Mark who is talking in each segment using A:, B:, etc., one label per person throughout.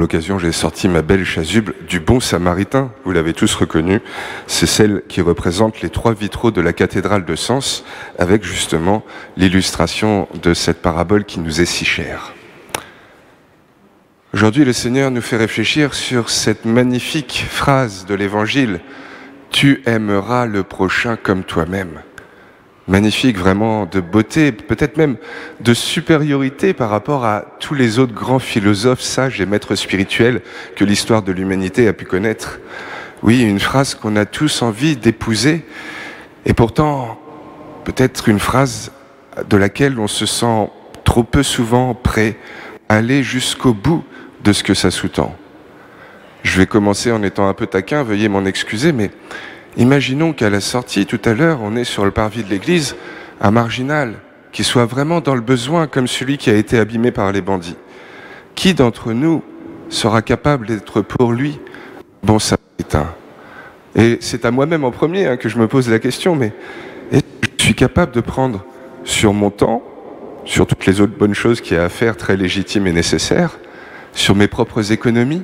A: l'occasion, j'ai sorti ma belle chasuble du Bon Samaritain. Vous l'avez tous reconnue. C'est celle qui représente les 3 vitraux de la cathédrale de Sens, avec justement l'illustration de cette parabole qui nous est si chère. Aujourd'hui, le Seigneur nous fait réfléchir sur cette magnifique phrase de l'Évangile « Tu aimeras le prochain comme toi-même ». Magnifique, vraiment de beauté, peut-être même de supériorité par rapport à tous les autres grands philosophes, sages et maîtres spirituels que l'histoire de l'humanité a pu connaître. Oui, une phrase qu'on a tous envie d'épouser, et pourtant, peut-être une phrase de laquelle on se sent trop peu souvent prêt à aller jusqu'au bout de ce que ça sous-tend. Je vais commencer en étant un peu taquin, veuillez m'en excuser, mais imaginons qu'à la sortie, tout à l'heure, on est sur le parvis de l'église, un marginal, qui soit vraiment dans le besoin comme celui qui a été abîmé par les bandits. Qui d'entre nous sera capable d'être pour lui bon samaritain? Et c'est à moi-même en premier que je me pose la question, mais est-ce que je suis capable de prendre sur mon temps, sur toutes les autres bonnes choses qu'il y a à faire, très légitimes et nécessaires, sur mes propres économies,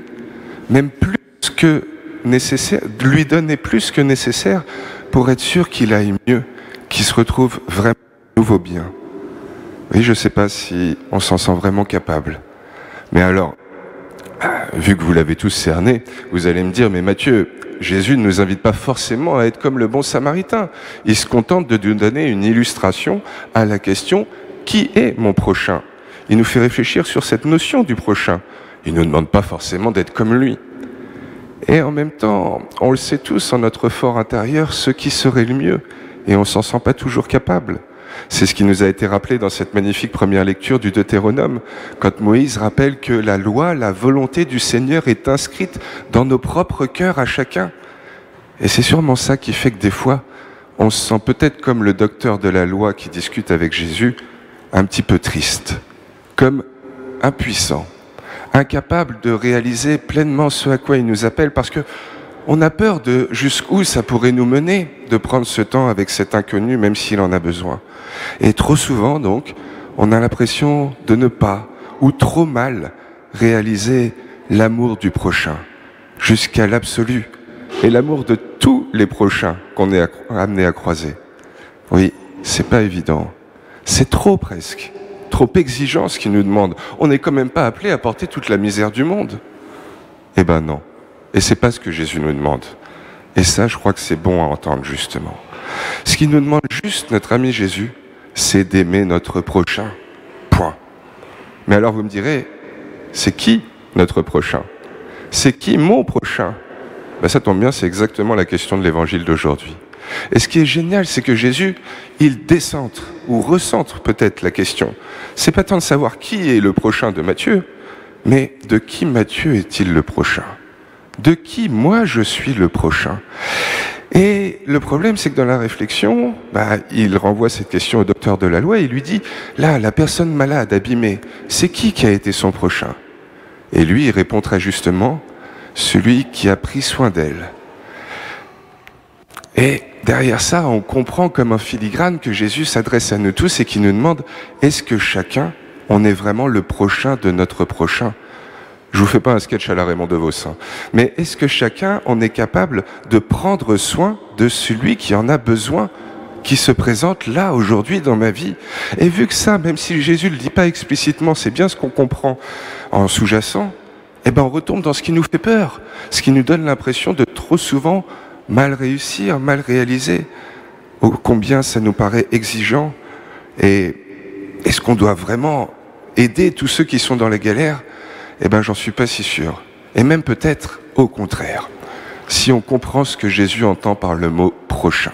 A: même plus que nécessaire, de lui donner plus que nécessaire pour être sûr qu'il aille mieux, qu'il se retrouve vraiment nouveau bien. Oui, je ne sais pas si on s'en sent vraiment capable. Mais alors, vu que vous l'avez tous cerné, vous allez me dire, mais Matthieu, Jésus ne nous invite pas forcément à être comme le bon samaritain. Il se contente de nous donner une illustration à la question « Qui est mon prochain ?» Il nous fait réfléchir sur cette notion du prochain. Il ne nous demande pas forcément d'être comme lui. Et en même temps, on le sait tous en notre fort intérieur, ce qui serait le mieux, et on ne s'en sent pas toujours capable. C'est ce qui nous a été rappelé dans cette magnifique première lecture du Deutéronome, quand Moïse rappelle que la loi, la volonté du Seigneur est inscrite dans nos propres cœurs à chacun. Et c'est sûrement ça qui fait que des fois, on se sent peut-être comme le docteur de la loi qui discute avec Jésus, un petit peu triste, comme impuissant, incapable de réaliser pleinement ce à quoi il nous appelle, parce que on a peur de jusqu'où ça pourrait nous mener de prendre ce temps avec cet inconnu, même s'il en a besoin. Et trop souvent, donc, on a l'impression de ne pas, ou trop mal, réaliser l'amour du prochain, jusqu'à l'absolu, et l'amour de tous les prochains qu'on est amené à croiser. Oui, c'est pas évident. C'est trop presque. Trop exigeant ce qu'il nous demande. On n'est quand même pas appelé à porter toute la misère du monde. Eh ben non. Et c'est pas ce que Jésus nous demande. Et ça, je crois que c'est bon à entendre, justement. Ce qu'il nous demande juste, notre ami Jésus, c'est d'aimer notre prochain. Point. Mais alors vous me direz, c'est qui notre prochain? C'est qui mon prochain? Ben ça tombe bien, c'est exactement la question de l'évangile d'aujourd'hui. Et ce qui est génial, c'est que Jésus, il décentre, ou recentre peut-être la question. C'est pas tant de savoir qui est le prochain de Matthieu, mais de qui Matthieu est-il le prochain? De qui moi je suis le prochain? Et le problème, c'est que dans la réflexion, il renvoie cette question au docteur de la loi et il lui dit, là, la personne malade, abîmée, c'est qui a été son prochain? Et lui, il répond très justement, celui qui a pris soin d'elle. Et derrière ça, on comprend comme un filigrane que Jésus s'adresse à nous tous et qui nous demande, est-ce que chacun, on est vraiment le prochain de notre prochain? Je vous fais pas un sketch à la Raymond DeVos, mais est-ce que chacun, on est capable de prendre soin de celui qui en a besoin, qui se présente là, aujourd'hui, dans ma vie? Et vu que ça, même si Jésus ne le dit pas explicitement, c'est bien ce qu'on comprend en sous-jacent, eh ben on retombe dans ce qui nous fait peur, ce qui nous donne l'impression de trop souvent mal réussir, mal réaliser, combien ça nous paraît exigeant, et est-ce qu'on doit vraiment aider tous ceux qui sont dans la galère? Eh bien, j'en suis pas si sûr. Et même peut-être au contraire, si on comprend ce que Jésus entend par le mot « prochain ».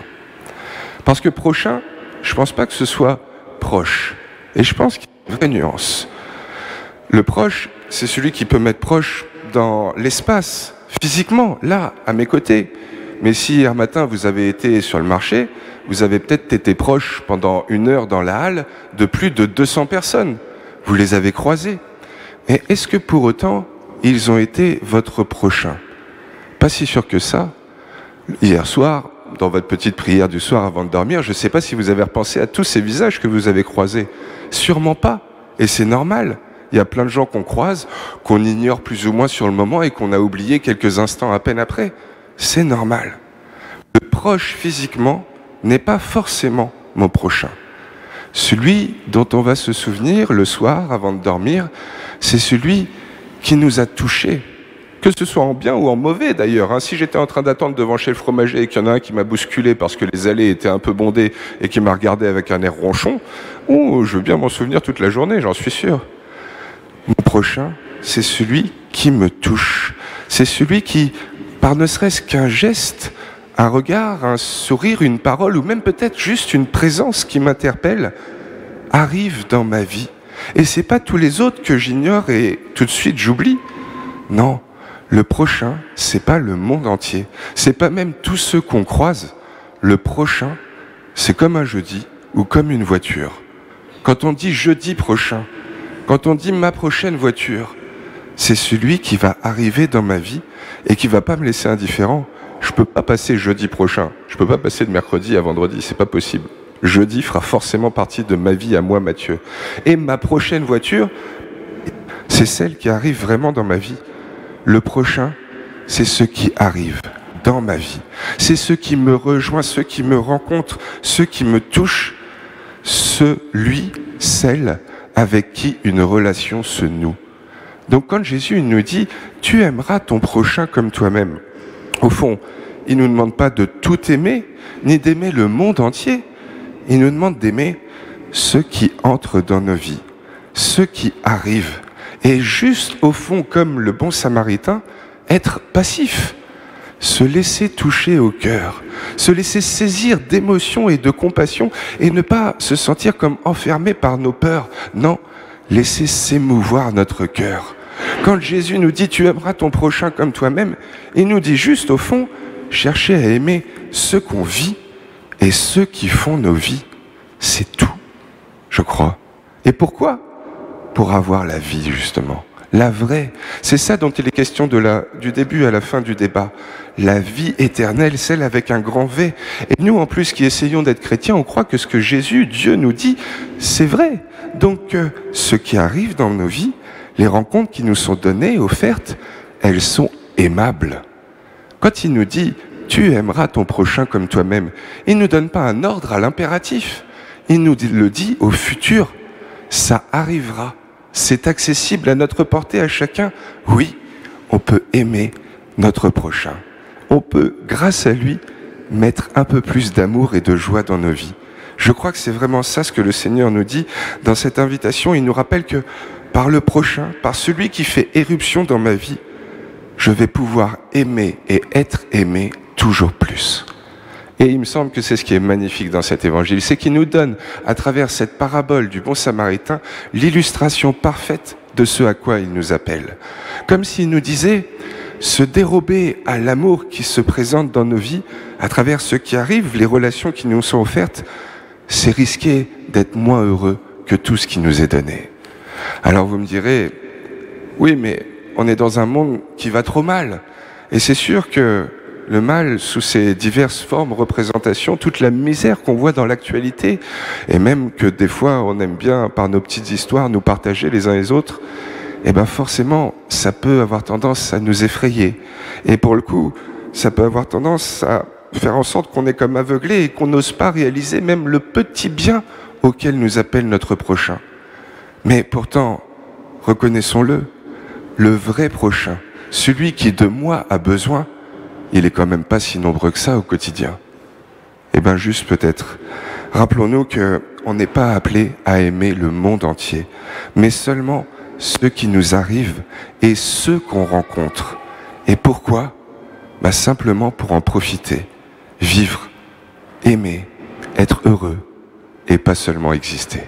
A: Parce que prochain, je pense pas que ce soit proche. Et je pense qu'il y a une vraie nuance. Le proche, c'est celui qui peut m'être proche dans l'espace, physiquement, là, à mes côtés. Mais si hier matin, vous avez été sur le marché, vous avez peut-être été proche pendant 1 heure dans la halle de plus de 200 personnes. Vous les avez croisés. Et est-ce que pour autant, ils ont été votre prochain? Pas si sûr que ça. Hier soir, dans votre petite prière du soir avant de dormir, je ne sais pas si vous avez repensé à tous ces visages que vous avez croisés. Sûrement pas. Et c'est normal. Il y a plein de gens qu'on croise, qu'on ignore plus ou moins sur le moment et qu'on a oublié quelques instants à peine après. C'est normal. Le proche physiquement n'est pas forcément mon prochain. Celui dont on va se souvenir le soir avant de dormir, c'est celui qui nous a touchés. Que ce soit en bien ou en mauvais d'ailleurs. Si j'étais en train d'attendre devant chez le fromager et qu'il y en a un qui m'a bousculé parce que les allées étaient un peu bondées et qui m'a regardé avec un air ronchon, je veux bien m'en souvenir toute la journée, j'en suis sûr. Mon prochain, c'est celui qui me touche. C'est celui qui, par ne serait-ce qu'un geste, un regard, un sourire, une parole ou même peut-être juste une présence qui m'interpelle, arrive dans ma vie. Et c'est pas tous les autres que j'ignore et tout de suite j'oublie. Non. Le prochain, c'est pas le monde entier. C'est pas même tous ceux qu'on croise. Le prochain, c'est comme un jeudi ou comme une voiture. Quand on dit jeudi prochain, quand on dit ma prochaine voiture, c'est celui qui va arriver dans ma vie et qui va pas me laisser indifférent. Je peux pas passer jeudi prochain. Je peux pas passer de mercredi à vendredi. C'est pas possible. Jeudi fera forcément partie de ma vie à moi, Mathieu. Et ma prochaine voiture, c'est celle qui arrive vraiment dans ma vie. Le prochain, c'est ce qui arrive dans ma vie. C'est ceux qui me rejoignent, ceux qui me rencontrent, ceux qui me touchent, celui, celle avec qui une relation se noue. Donc quand Jésus nous dit « Tu aimeras ton prochain comme toi-même », au fond, il ne nous demande pas de tout aimer, ni d'aimer le monde entier. Il nous demande d'aimer ceux qui entrent dans nos vies, ceux qui arrivent. Et juste au fond, comme le bon samaritain, être passif, se laisser toucher au cœur, se laisser saisir d'émotions et de compassion et ne pas se sentir comme enfermé par nos peurs. Non, laisser s'émouvoir notre cœur. Quand Jésus nous dit « Tu aimeras ton prochain comme toi-même », il nous dit juste au fond, chercher à aimer ceux qu'on vit et ceux qui font nos vies. C'est tout, je crois. Et pourquoi ? Pour avoir la vie, justement. La vraie. C'est ça dont il est question du début à la fin du débat. La vie éternelle, celle avec un grand V. Et nous, en plus, qui essayons d'être chrétiens, on croit que ce que Jésus, Dieu, nous dit, c'est vrai. Donc, ce qui arrive dans nos vies, les rencontres qui nous sont données, offertes, elles sont aimables. Quand il nous dit « Tu aimeras ton prochain comme toi-même », il ne nous donne pas un ordre à l'impératif. Il nous le dit au futur. Ça arrivera. C'est accessible à notre portée à chacun. Oui, on peut aimer notre prochain. On peut, grâce à lui, mettre un peu plus d'amour et de joie dans nos vies. Je crois que c'est vraiment ça ce que le Seigneur nous dit dans cette invitation. Il nous rappelle que par le prochain, par celui qui fait éruption dans ma vie, je vais pouvoir aimer et être aimé toujours plus. Et il me semble que c'est ce qui est magnifique dans cet évangile, c'est qu'il nous donne, à travers cette parabole du bon samaritain, l'illustration parfaite de ce à quoi il nous appelle. Comme s'il nous disait, se dérober à l'amour qui se présente dans nos vies, à travers ce qui arrive, les relations qui nous sont offertes, c'est risquer d'être moins heureux que tout ce qui nous est donné. Alors vous me direz, oui, mais on est dans un monde qui va trop mal. Et c'est sûr que le mal, sous ses diverses formes, représentations, toute la misère qu'on voit dans l'actualité, et même que des fois on aime bien, par nos petites histoires, nous partager les uns les autres, eh ben forcément, ça peut avoir tendance à nous effrayer. Et pour le coup, ça peut avoir tendance à faire en sorte qu'on est comme aveuglé et qu'on n'ose pas réaliser même le petit bien auquel nous appelle notre prochain. Mais pourtant, reconnaissons-le, le vrai prochain, celui qui de moi a besoin, il est quand même pas si nombreux que ça au quotidien. Eh bien juste peut-être, rappelons-nous qu'on n'est pas appelé à aimer le monde entier, mais seulement ceux qui nous arrivent et ceux qu'on rencontre. Et pourquoi ? Simplement pour en profiter, vivre, aimer, être heureux et pas seulement exister.